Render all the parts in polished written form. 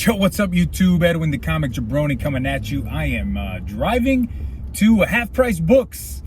Yo, what's up, YouTube? Edwin the Comic Jabroni coming at you. I am driving to Half Price Books.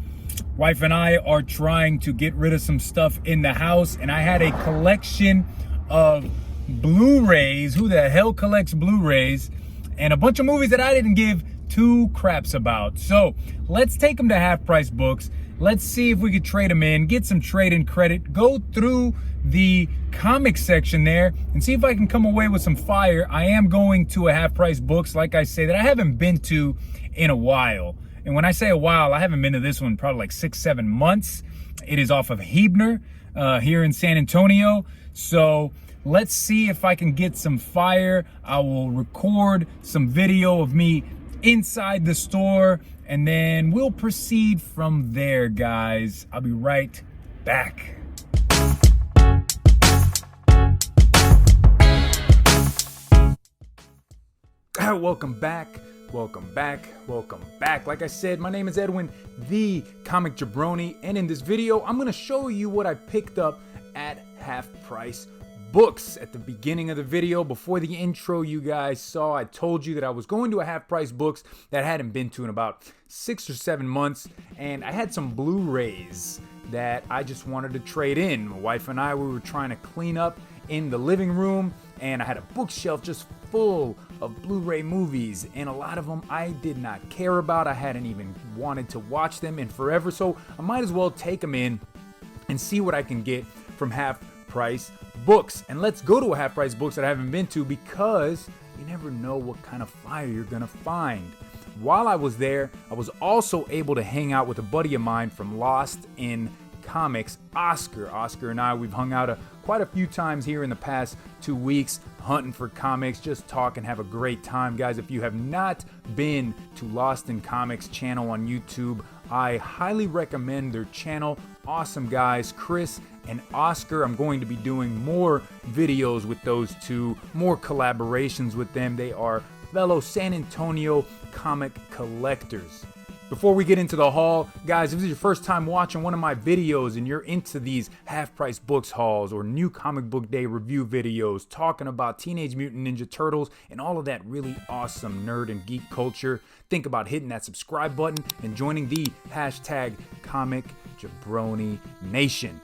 Wife and I are trying to get rid of some stuff in the house, and I had a collection of Blu-rays. Who the hell collects Blu-rays? And a bunch of movies that I didn't give two craps about. So let's take them to Half Price Books. Let's see if we could trade them in, get some trade-in credit, go through the comic section there and see if I can come away with some fire. I am going to a Half Price Books, like I say, that I haven't been to in a while. And when I say a while, I haven't been to this one probably like 6-7 months. It is off of Hebner here in San Antonio. So let's see if I can get some fire. I will record some video of me inside the store, and then we'll proceed from there, guys. I'll be right back. Welcome back. Like I said, my name is Edwin, the Comic Jabroni, and in this video, I'm gonna show you what I picked up at Half Price Books. At the beginning of the video, before the intro you guys saw, I told you that I was going to a Half Price Books that I hadn't been to in about 6 or 7 months, and I had some Blu-rays that I just wanted to trade in. My wife and I, we were trying to clean up in the living room, and I had a bookshelf just full of Blu-ray movies, and a lot of them I did not care about. I hadn't even wanted to watch them in forever, so I might as well take them in and see what I can get from Half Price Books. And let's go to a Half Price Books that I haven't been to, because you never know what kind of fire you're gonna find. While I was there, I was also able to hang out with a buddy of mine from Lost in Comics, Oscar. Oscar and I, we've hung out quite a few times here in the past 2 weeks, hunting for comics, just talk and have a great time. Guys, if you have not been to Lost in Comics channel on YouTube, I highly recommend their channel. Awesome guys, Chris and Oscar. I'm going to be doing more videos with those two, more collaborations with them. They are fellow San Antonio comic collectors. Before we get into the haul, guys, if this is your first time watching one of my videos and you're into these Half Price Books hauls or new comic book day review videos talking about Teenage Mutant Ninja Turtles and all of that really awesome nerd and geek culture, think about hitting that subscribe button and joining the hashtag Comic Jabroni Nation.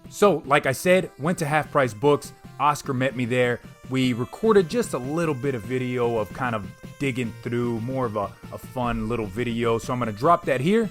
So, like I said, went to Half Price Books. Oscar met me there. We recorded just a little bit of video of kind of digging through, more of a fun little video. So I'm going to drop that here.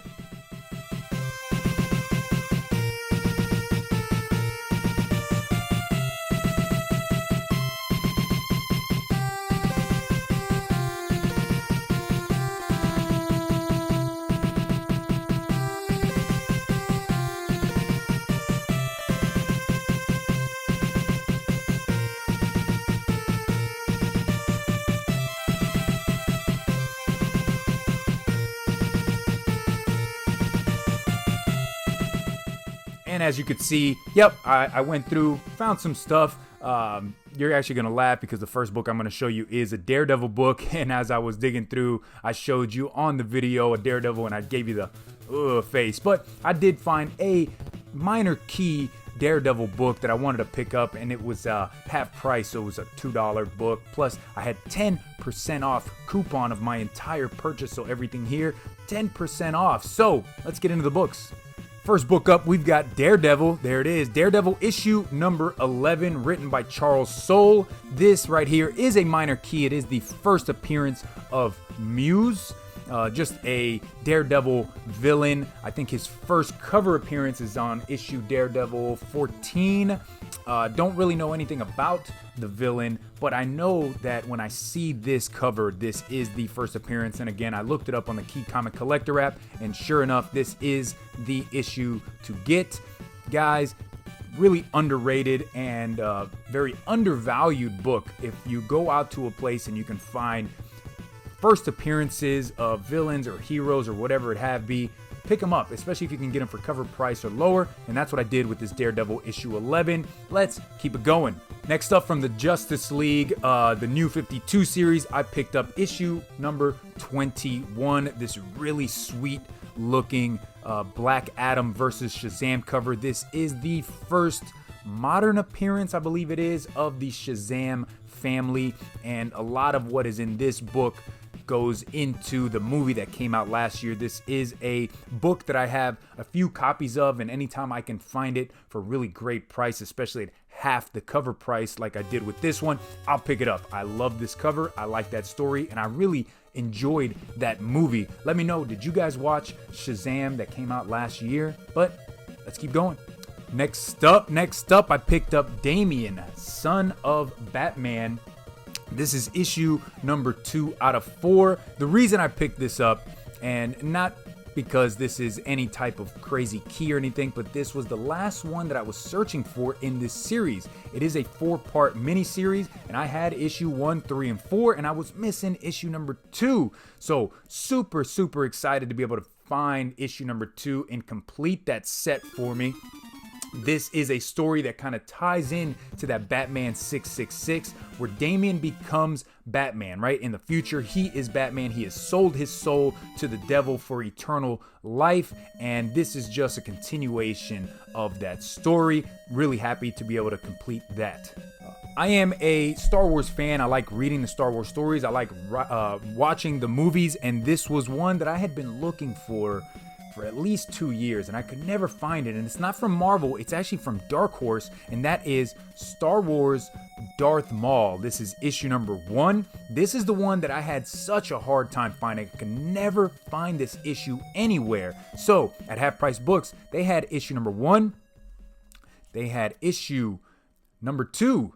And as you could see, yep, I went through, found some stuff. You're actually going to laugh because the first book I'm going to show you is a Daredevil book. And as I was digging through, I showed you on the video a Daredevil and I gave you the face. But I did find a minor key Daredevil book that I wanted to pick up, and it was half price, so it was a $2 book. Plus, I had 10% off coupon of my entire purchase, so everything here, 10% off. So let's get into the books. First book up, we've got Daredevil. There it is, Daredevil Issue number 11, written by Charles Soule. This right here is a minor key. It is the first appearance of Muse, just a Daredevil villain. I think his first cover appearance is on issue Daredevil 14. Don't really know anything about the villain, but I know that when I see this cover, this is the first appearance. And again, I looked it up on the Key Comic Collector app, and sure enough, this is the issue to get. Guys, really underrated and very undervalued book. If you go out to a place and you can find first appearances of villains or heroes or whatever it have be, pick them up, especially if you can get them for cover price or lower. And that's what I did with this Daredevil issue 11. Let's keep it going. Next up, from the Justice League, the New 52 series, I picked up issue number 21. This really sweet looking Black Adam versus Shazam cover. This is the first modern appearance, I believe it is, of the Shazam family, and a lot of what is in this book goes into the movie that came out last year. This is a book that I have a few copies of, and anytime I can find it for a really great price, especially at half the cover price like I did with this one, I'll pick it up. I love this cover, I like that story, and I really enjoyed that movie. Let me know, did you guys watch Shazam that came out last year? But let's keep going. Next up, I picked up Damian, Son of Batman. This is issue number 2 out of 4. The reason I picked this up, and not because this is any type of crazy key or anything, but this was the last one that I was searching for in this series. It is a 4-part miniseries, and I had issue 1, 3, and 4, and I was missing issue number 2. So super excited to be able to find issue number 2 and complete that set for me. This is a story that kind of ties in to that Batman 666, where Damian becomes Batman, right? In the future, he is Batman. He has sold his soul to the devil for eternal life, and this is just a continuation of that story. Really happy to be able to complete that. I am a Star Wars fan. I like reading the Star Wars stories. I like watching the movies, and this was one that I had been looking for at least 2 years, and I could never find it. And it's not from Marvel, it's actually from Dark Horse, and that is Star Wars Darth Maul. This is issue number 1. This is the one that I had such a hard time finding. I could never find this issue anywhere. So at Half Price Books, they had issue number 1, they had issue number 2,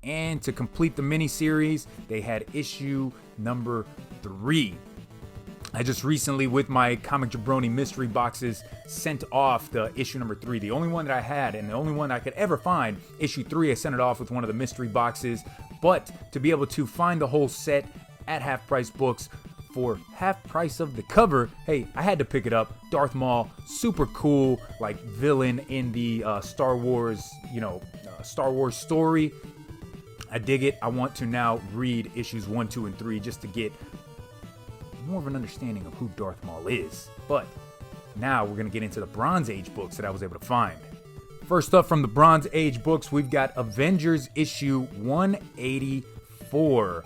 and to complete the miniseries, they had issue number 3. I just recently, with my Comic Jabroni mystery boxes, sent off the issue number 3. The only one that I had, and the only one I could ever find, issue 3, I sent it off with one of the mystery boxes. But to be able to find the whole set at Half Price Books for half price of the cover, hey, I had to pick it up. Darth Maul, super cool, like villain in the Star Wars, Star Wars story. I dig it. I want to now read issues 1, 2, and 3 just to get more of an understanding of who Darth Maul is. But now we're going to get into the Bronze Age books that I was able to find. First up from the Bronze Age books, we've got Avengers Issue 184.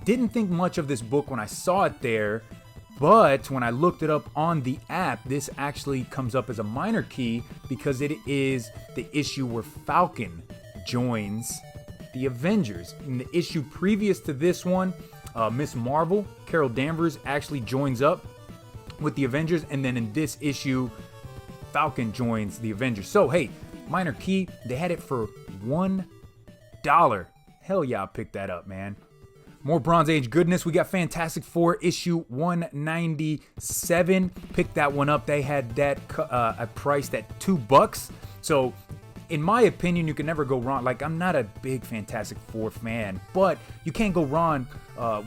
Didn't think much of this book when I saw it there, but when I looked it up on the app, this actually comes up as a minor key because it is the issue where Falcon joins the Avengers. In the issue previous to this one, Miss Marvel, Carol Danvers, actually joins up with the Avengers, and then in this issue, Falcon joins the Avengers. So hey, minor key, they had it for $1. Hell yeah, I'll pick that up, man. More Bronze Age goodness. We got Fantastic Four issue 197. Picked that one up. They had that priced at $2. So in my opinion, you can never go wrong. Like, I'm not a big Fantastic Four fan, but you can't go wrong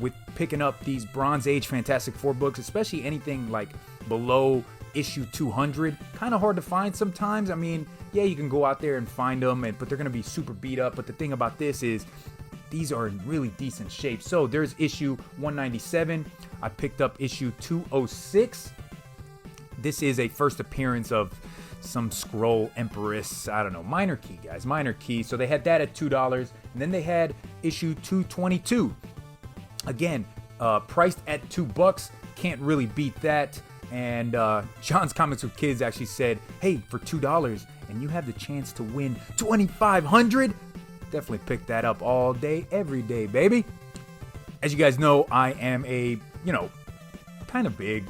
with picking up these Bronze Age Fantastic Four books, especially anything like below issue 200. Kind of hard to find sometimes. I mean, yeah, you can go out there and find them, but they're going to be super beat up. But the thing about this is these are in really decent shape. So there's issue 197. I picked up issue 206. This is a first appearance of some Skrull Empress, I don't know, minor key, guys, minor key. So they had that at $2, and then they had issue 222. Again, priced at $2, can't really beat that. And John's Comics with Kids actually said, hey, for $2, and you have the chance to win $2,500. Definitely pick that up all day, every day, baby. As you guys know, I am a, kind of big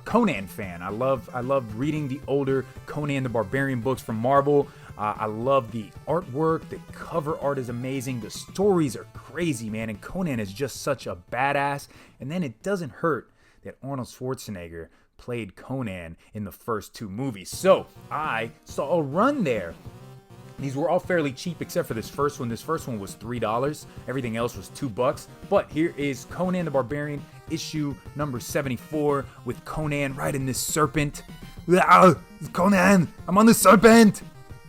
Conan fan. I love reading the older Conan the Barbarian books from Marvel. I love the artwork. The cover art is amazing. The stories are crazy, man. And Conan is just such a badass. And then it doesn't hurt that Arnold Schwarzenegger played Conan in the first 2 movies. So I saw a run there. These were all fairly cheap except for this first one. This first one was $3. Everything else was $2. But here is Conan the Barbarian issue number 74 with Conan riding this serpent. Ah, Conan, I'm on the serpent.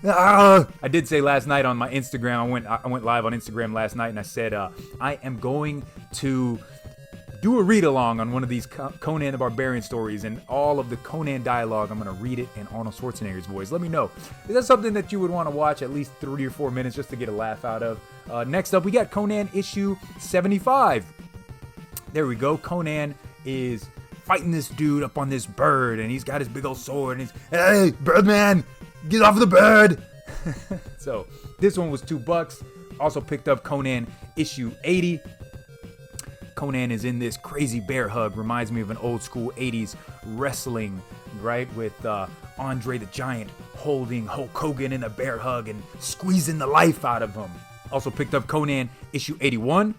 Ah. I did say last night on my Instagram, I went live on Instagram last night, and I said I am going to do a read along on one of these Conan the Barbarian stories, and all of the Conan dialogue, I'm going to read it in Arnold Schwarzenegger's voice. Let me know. Is that something that you would want to watch at least 3 or 4 minutes just to get a laugh out of? Next up, we got Conan issue 75. There we go. Conan is fighting this dude up on this bird, and he's got his big old sword, and he's, hey, Birdman, get off the bird. So this one was $2. Also picked up Conan issue 80. Conan is in this crazy bear hug. Reminds me of an old school 80s wrestling, right? With Andre the Giant holding Hulk Hogan in a bear hug and squeezing the life out of him. Also picked up Conan issue 81.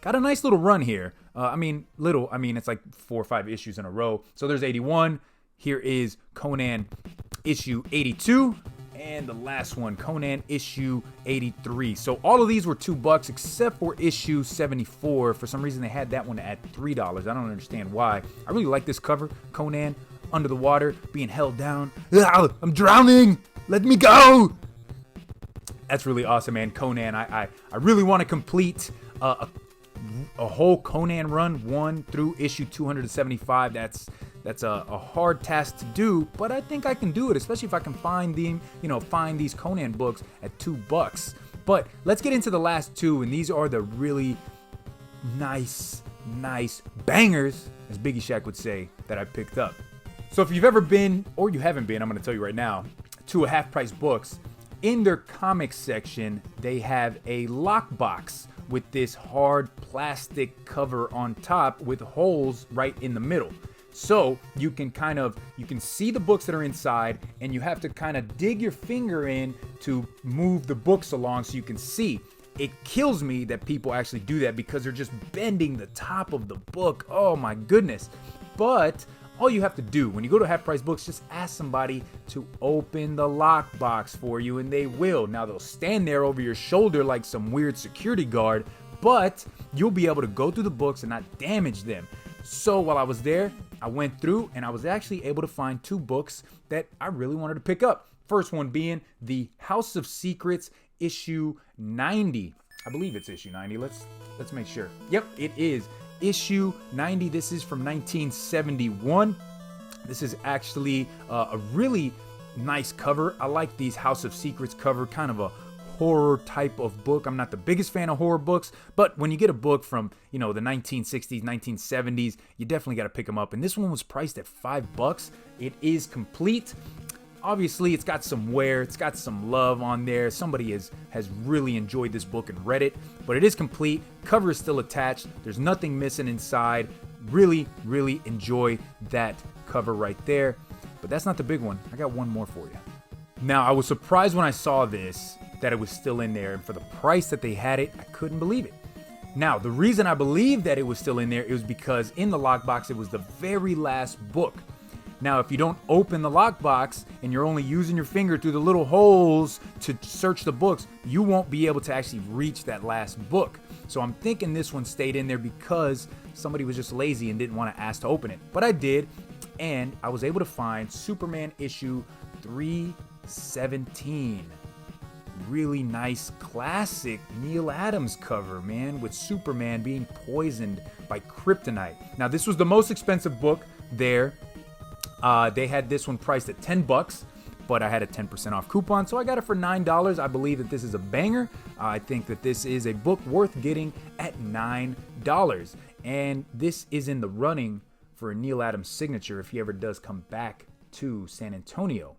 Got a nice little run here. It's like 4 or 5 issues in a row. So there's 81. Here is Conan issue 82. And the last one, Conan issue 83. So all of these were $2 except for issue 74. For some reason, they had that one at $3. I don't understand why. I really like this cover. Conan under the water, being held down. I'm drowning. Let me go. That's really awesome, man. Conan, I really want to complete a whole Conan run, 1 through issue 275. That's a hard task to do, but I think I can do it, especially if I can find these Conan books at $2. But let's get into the last 2, and these are the really nice bangers, as Biggie Shaq would say, that I picked up. So if you've ever been, or you haven't been, I'm going to tell you right now, to a Half Price Books, in their comics section, they have a lockbox with this hard plastic cover on top with holes right in the middle. So you can see the books that are inside, and you have to kind of dig your finger in to move the books along so you can see. It kills me that people actually do that because they're just bending the top of the book. Oh my goodness. But all you have to do when you go to Half Price Books, just ask somebody to open the lockbox for you, and they will. Now they'll stand there over your shoulder like some weird security guard, but you'll be able to go through the books and not damage them. So while I was there, I went through and I was actually able to find 2 books that I really wanted to pick up. First one being the House of Secrets issue 90. I believe it's issue 90. Let's make sure. Yep, it is issue 90. This is from 1971. This is actually a really nice cover. I like these House of Secrets cover, kind of a horror type of book. I'm not the biggest fan of horror books, but when you get a book from, the 1960s, 1970s, you definitely got to pick them up. And this one was priced at $5. It is complete. Obviously, it's got some wear, it's got some love on there. Somebody has really enjoyed this book and read it, but it is complete. Cover is still attached. There's nothing missing inside. Really, really enjoy that cover right there. But that's not the big one. I got one more for you. Now, I was surprised when I saw this that it was still in there, and for the price that they had it, I couldn't believe it. Now, the reason I believe that it was still in there is because in the lockbox, it was the very last book. Now, if you don't open the lockbox and you're only using your finger through the little holes to search the books, you won't be able to actually reach that last book. So I'm thinking this one stayed in there because somebody was just lazy and didn't want to ask to open it. But I did, and I was able to find Superman issue 317. Really nice classic Neil Adams cover, man, with Superman being poisoned by kryptonite. Now, this was the most expensive book there. They had this one priced at $10, but I had a 10% off coupon, so I got it for $9. I believe that this is a banger. I think that this is a book worth getting at $9. And this is in the running for a Neil Adams signature if he ever does come back to San Antonio.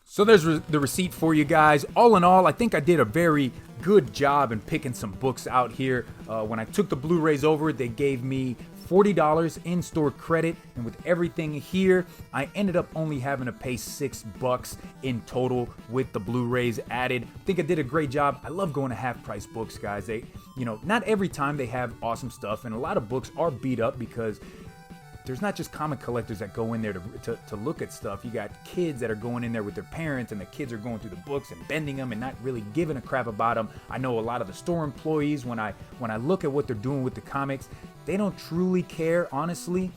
So there's the receipt for you guys. All in all, I think I did a very good job in picking some books out here. When I took the Blu-rays over, they gave me $40 in-store credit, and with everything here, I ended up only having to pay $6 in total with the Blu-rays added. I think I did a great job. I love going to half-price books, guys. They, not every time they have awesome stuff, and a lot of books are beat up because there's not just comic collectors that go in there to look at stuff. You got kids that are going in there with their parents, and the kids are going through the books and bending them and not really giving a crap about them. I know a lot of the store employees, when I look at what they're doing with the comics, they don't truly care, honestly.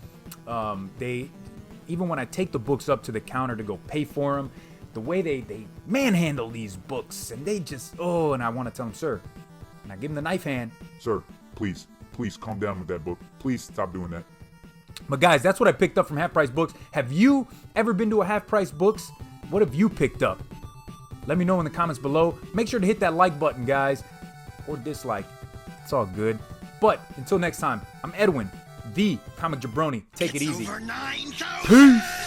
Even when I take the books up to the counter to go pay for them, the way they manhandle these books, and they just, and I want to tell them, sir, and I give them the knife hand. Sir, please please calm down with that book. Please stop doing that. But guys, that's what I picked up from Half Price Books. Have you ever been to a Half Price Books? What have you picked up? Let me know in the comments below. Make sure to hit that like button, guys, or dislike. It's all good. But until next time, I'm Edwin, the Comic Jabroni. Take it easy. Over 9,000. Peace.